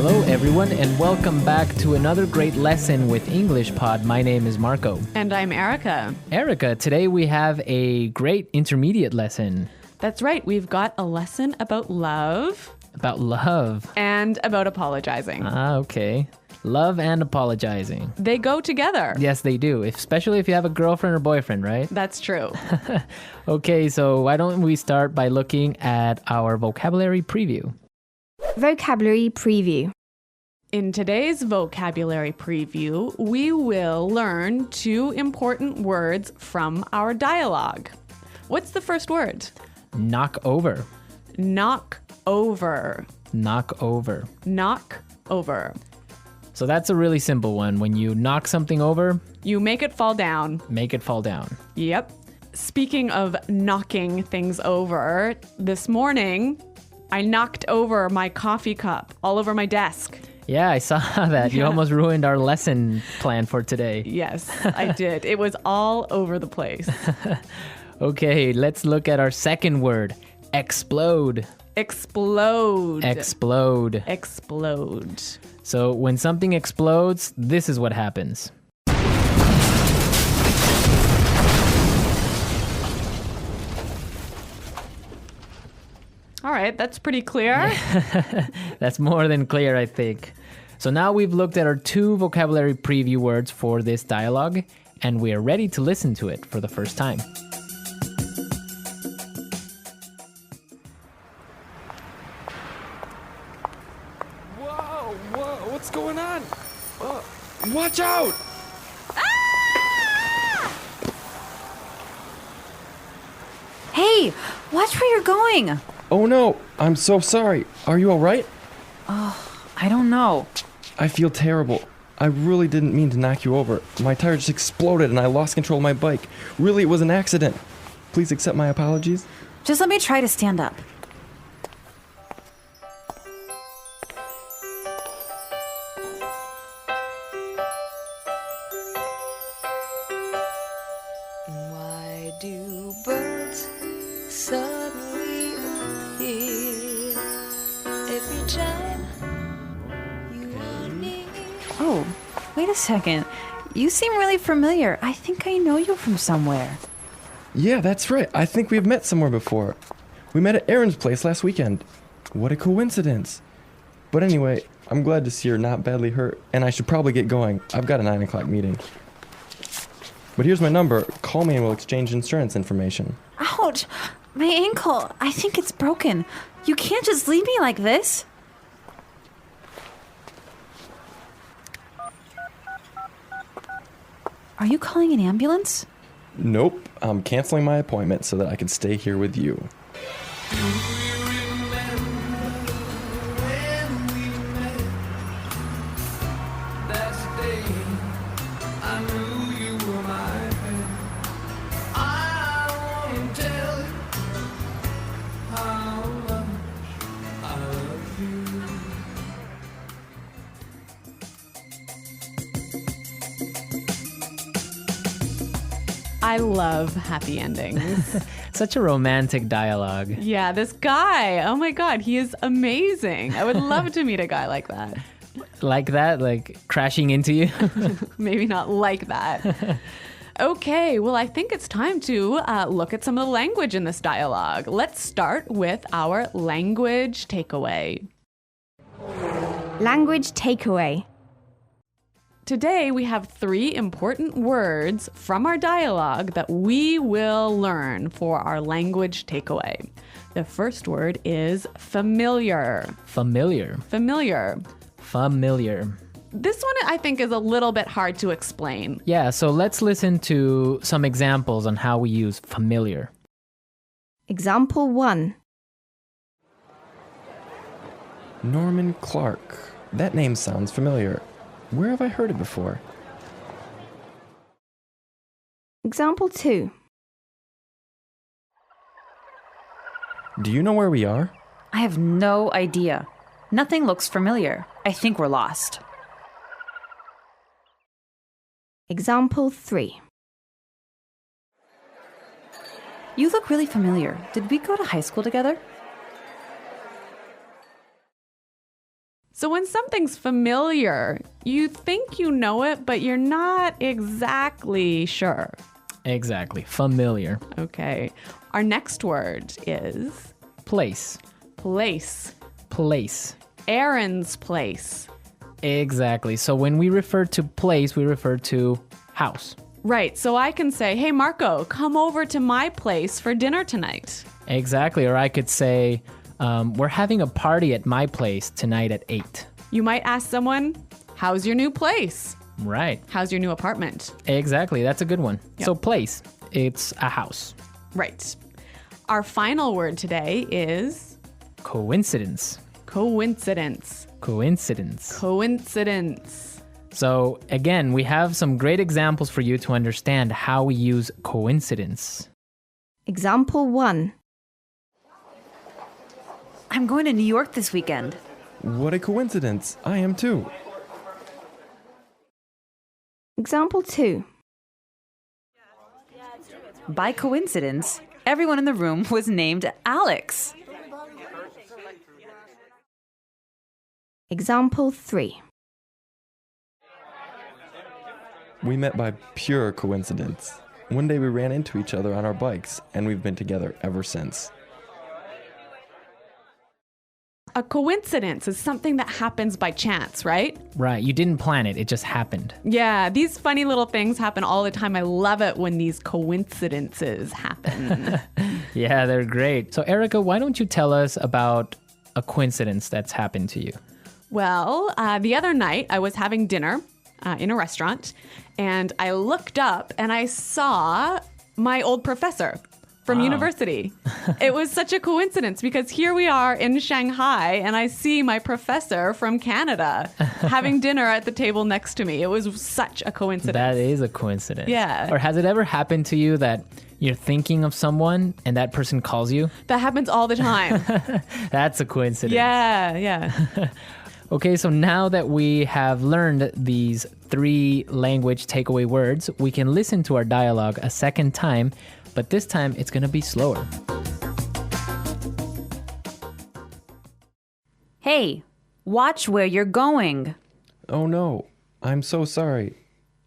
Hello, everyone, and welcome back to another great lesson with English Pod. My name is Marco. And I'm Erica. Erica, today we have a great intermediate lesson. That's right. We've got a lesson about love. About love. And about apologizing. Okay. Love and apologizing. They go together. Yes, they do, especially if you have a girlfriend or boyfriend, right? That's true. Okay, so why don't we start by looking at our vocabulary preview? Vocabulary preview. In today's vocabulary preview, we will learn 2 important words from our dialogue. What's the first word? Knock over. Knock over. Knock over. Knock over. So that's a really simple one. When you knock something over, You make it fall down. make it fall down. Yep. Speaking of knocking things over, this morning I knocked over my coffee cup all over my desk. Yeah, I saw that. You Yeah. almost ruined our lesson plan for today. Yes, I did. It was all over the place. Okay, let's look at our second word. Explode. Explode. Explode. Explode. So when something explodes, this is what happens. All right, that's pretty clear. That's more than clear, I think. So now we've looked at our 2 vocabulary preview words for this dialogue, and we are ready to listen to it for the first time. Whoa, what's going on? Watch out! Hey, watch where you're going. Oh no, I'm so sorry. Are you alright? I don't know. I feel terrible. I really didn't mean to knock you over. My tire just exploded and I lost control of my bike. Really, it was an accident. Please accept my apologies. Just let me try to stand up. Why do birds suddenly appear every time you are near? Oh, wait a second. You seem really familiar. I think I know you from somewhere. Yeah, that's right. I think we've met somewhere before. We met at Aaron's place last weekend. What a coincidence. But anyway, I'm glad to see you're not badly hurt, and I should probably get going. I've got a 9 o'clock meeting. But here's my number. Call me and we'll exchange insurance information. Ouch! My ankle. I think it's broken. You can't just leave me like this. Are you calling an ambulance? Nope, I'm canceling my appointment so that I can stay here with you. I love happy endings. Such a romantic dialogue. Yeah, this guy. Oh my God, he is amazing. I would love to meet a guy like that. Like that, like crashing into you. Maybe not like that. Okay, well, I think it's time to look at some of the language in this dialogue. Let's start with our language takeaway. Language takeaway. Today, we have 3 important words from our dialogue that we will learn for our language takeaway. The first word is familiar. Familiar. Familiar. Familiar. This one I think is a little bit hard to explain. Yeah, so let's listen to some examples on how we use familiar. Example 1. Norman Clark. That name sounds familiar. Where have I heard it before? Example 2. Do you know where we are? I have no idea. Nothing looks familiar. I think we're lost. Example 3. You look really familiar. Did we go to high school together? So when something's familiar, you think you know it, but you're not exactly sure. Exactly. Familiar. Okay. Our next word is Place. place. Place. Aaron's place. Exactly. So when we refer to place, we refer to house. Right. So I can say, hey, Marco, come over to my place for dinner tonight. Exactly. Or I could say, we're having a party at my place tonight at 8. You might ask someone, how's your new place? Right. How's your new apartment? Exactly. That's a good one. Yep. So place, it's a house. Right. Our final word today is Coincidence. coincidence. Coincidence. Coincidence. So again, we have some great examples for you to understand how we use coincidence. Example 1. I'm going to New York this weekend. What a coincidence. I am too. Example 2. By coincidence, everyone in the room was named Alex. Example 3. We met by pure coincidence. One day we ran into each other on our bikes, and we've been together ever since. A coincidence is something that happens by chance, right? Right. You didn't plan it. It just happened. Yeah, these funny little things happen all the time. I love it when these coincidences happen. Yeah, they're great. So Erica, why don't you tell us about a coincidence that's happened to you? Well, the other night I was having dinner in a restaurant, and I looked up and I saw my old professor from university. It was such a coincidence because here we are in Shanghai and I see my professor from Canada having dinner at the table next to me. It was such a coincidence. That is a coincidence. Yeah. Or has it ever happened to you that you're thinking of someone and that person calls you? That happens all the time. That's a coincidence. Yeah. Okay, so now that we have learned these 3 language takeaway words, we can listen to our dialogue a second time, but this time it's going to be slower. Hey, watch where you're going. Oh no, I'm so sorry.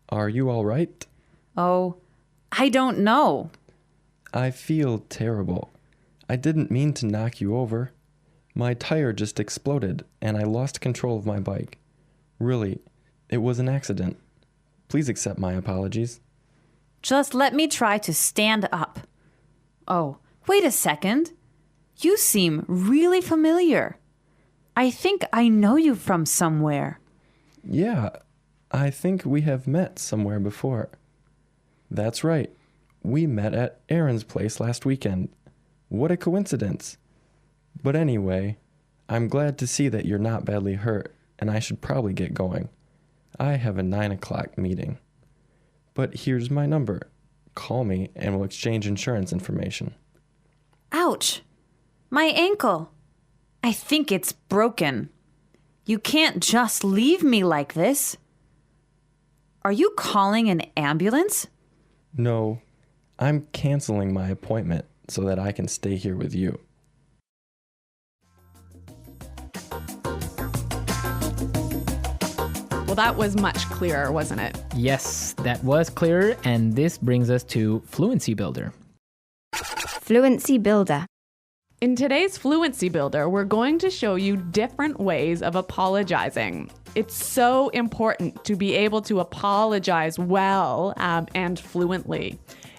Are you all right? Oh, I don't know. I feel terrible. I didn't mean to knock you over. My tire just exploded and I lost control of my bike. Really, it was an accident. Please accept my apologies. Just let me try to stand up. Oh, wait a second. You seem really familiar. I think I know you from somewhere. Yeah, I think we have met somewhere before. That's right. We met at Aaron's place last weekend. What a coincidence. But anyway, I'm glad to see that you're not badly hurt, and I should probably get going. I have a 9 o'clock meeting. But here's my number. Call me and we'll exchange insurance information. Ouch! My ankle. I think it's broken. You can't just leave me like this. Are you calling an ambulance? No, I'm canceling my appointment so that I can stay here with you. Well, that was much clearer, wasn't it? Yes, that was clearer, and this brings us to Fluency Builder. Fluency Builder. In today's Fluency Builder, we're going to show you different ways of apologizing. It's so important to be able to apologize well and fluently.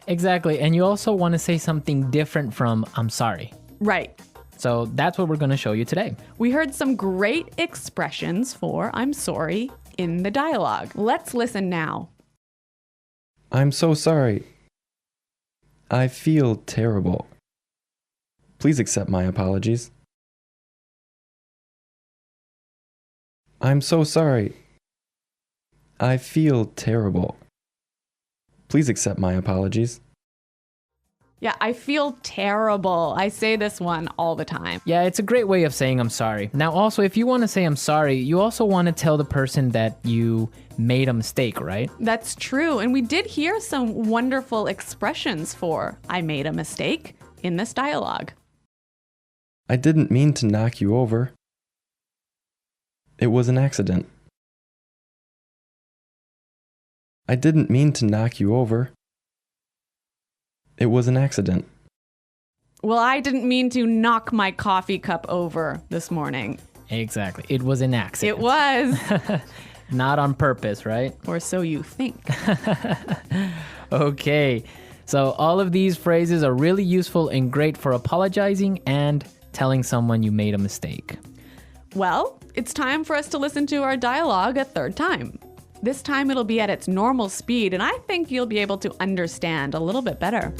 Exactly, and you also want to say something different from I'm sorry. Right. So that's what we're going to show you today. We heard some great expressions for I'm sorry in the dialogue. Let's listen now. I'm so sorry. I feel terrible. Please accept my apologies. I'm so sorry. I feel terrible. Please accept my apologies. Yeah, I feel terrible. I say this one all the time. Yeah, it's a great way of saying I'm sorry. Now, also, if you want to say I'm sorry, you also want to tell the person that you made a mistake, right? That's true. And we did hear some wonderful expressions for I made a mistake in this dialogue. I didn't mean to knock you over. It was an accident. I didn't mean to knock you over. It was an accident. Well, I didn't mean to knock my coffee cup over this morning. Exactly. It was an accident. It was. Not on purpose, right? Or so you think. Okay. So all of these phrases are really useful and great for apologizing and telling someone you made a mistake. Well, it's time for us to listen to our dialogue a third time. This time it'll be at its normal speed, and I think you'll be able to understand a little bit better.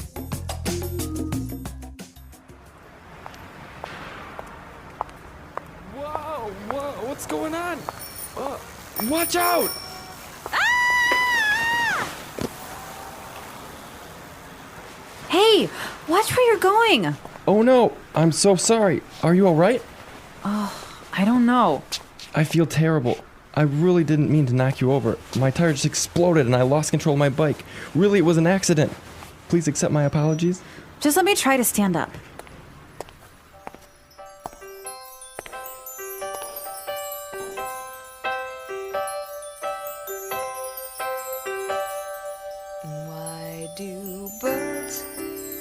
Whoa, what's going on? Watch out! Hey, watch where you're going. Oh no, I'm so sorry. Are you alright? I don't know. I feel terrible. I really didn't mean to knock you over. My tire just exploded and I lost control of my bike. Really, it was an accident. Please accept my apologies. Just let me try to stand up. Why do birds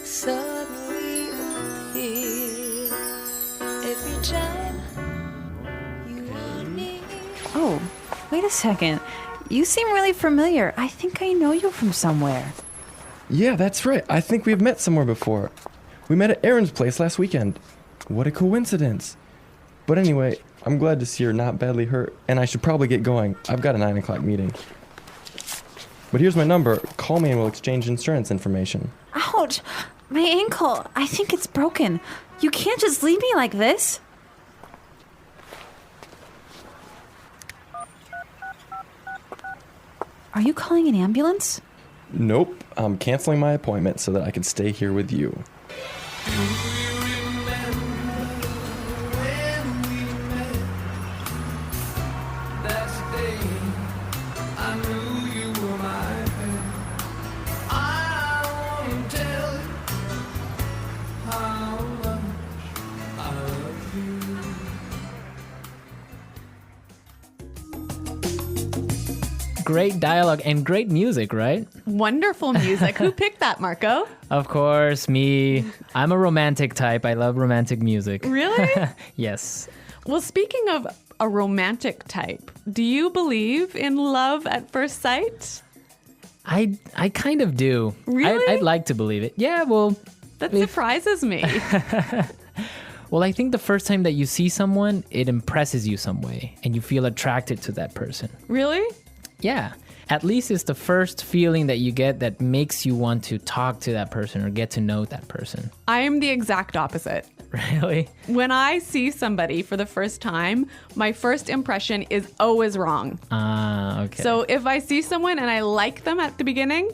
suddenly appear every time you are near? Oh, wait a second. You seem really familiar. I think I know you from somewhere. Yeah, that's right. I think we've met somewhere before. We met at Aaron's place last weekend. What a coincidence. But anyway, I'm glad to see you're not badly hurt, and I should probably get going. I've got a 9 o'clock meeting. But here's my number. Call me and we'll exchange insurance information. Ouch! My ankle. I think it's broken. You can't just leave me like this. Are you calling an ambulance? Nope, I'm canceling my appointment so that I can stay here with you. Great dialogue and great music, right? Wonderful music. Who picked that, Marco? Of course, me. I'm a romantic type. I love romantic music. Really? Yes. Well, speaking of a romantic type, do you believe in love at first sight? I kind of do. Really? I'd like to believe it. Yeah, well, That surprises me. well, I think the first time that you see someone, it impresses you some way and you feel attracted to that person. Really? Yeah. At least it's the first feeling that you get that makes you want to talk to that person or get to know that person. I am the exact opposite. Really? When I see somebody for the first time, my first impression is always wrong. Ah, okay. So if I see someone and I like them at the beginning,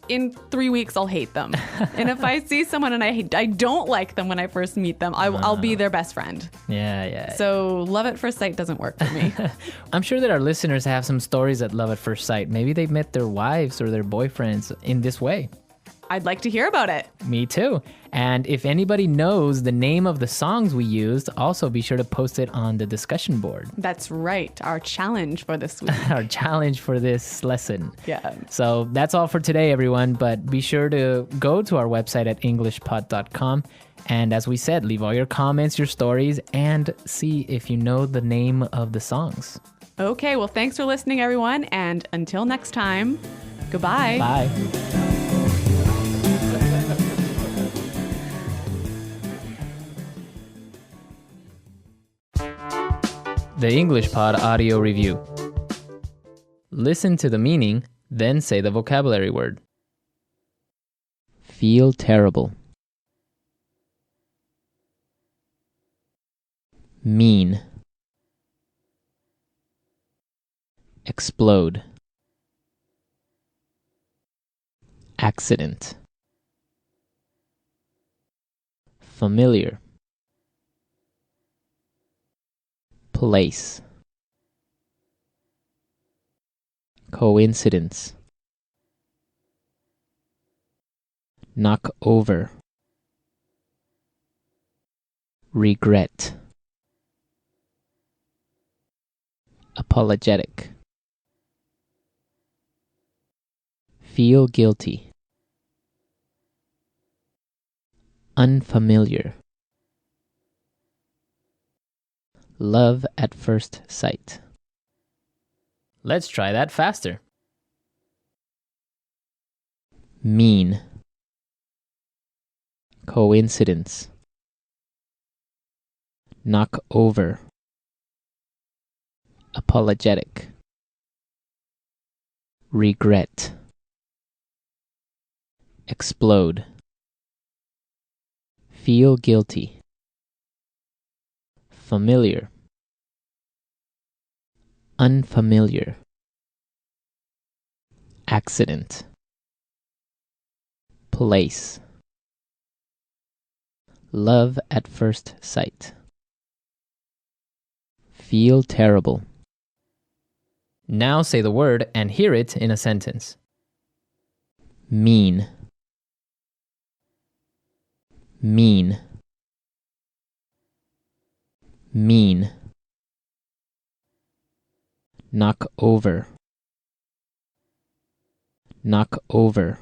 in 3 weeks I'll hate them. And if I see someone and I don't like them when I first meet them, I'll be their best friend. Yeah. So love at first sight doesn't work for me. I'm sure that our listeners have some stories at love at first sight. Maybe they met their wives or their boyfriends in this way. I'd like to hear about it. Me too. And if anybody knows the name of the songs we used, also be sure to post it on the discussion board. That's right. Our challenge for this week. Our challenge for this lesson. Yeah. So that's all for today, everyone. But be sure to go to our website at englishpod.com. And as we said, leave all your comments, your stories, and see if you know the name of the songs. Okay, well, thanks for listening, everyone. And until next time, goodbye. Bye. The English Pod Audio Review. Listen to the meaning, then say the vocabulary word. Feel terrible. Mean. Explode. Accident. Familiar. Place. Coincidence. Knock over. Regret. apologetic. Feel guilty. Unfamiliar. Love at first sight. Let's try that faster. Mean. Coincidence. Knock over. Apologetic. Regret. Explode. Feel guilty. Familiar. Unfamiliar. Accident. Place. Love at first sight. Feel terrible. Now say the word and hear it in a sentence. Mean. Mean. Mean. Knock over. Knock over.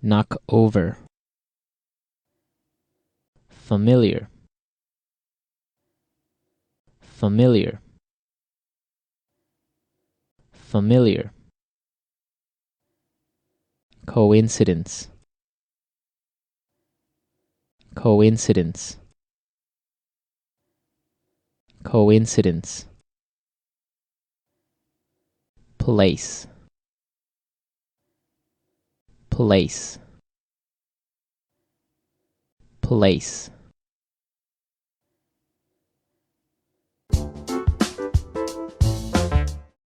Knock over. Familiar. Familiar. Familiar. Coincidence. Coincidence. Coincidence. Place. Place. Place.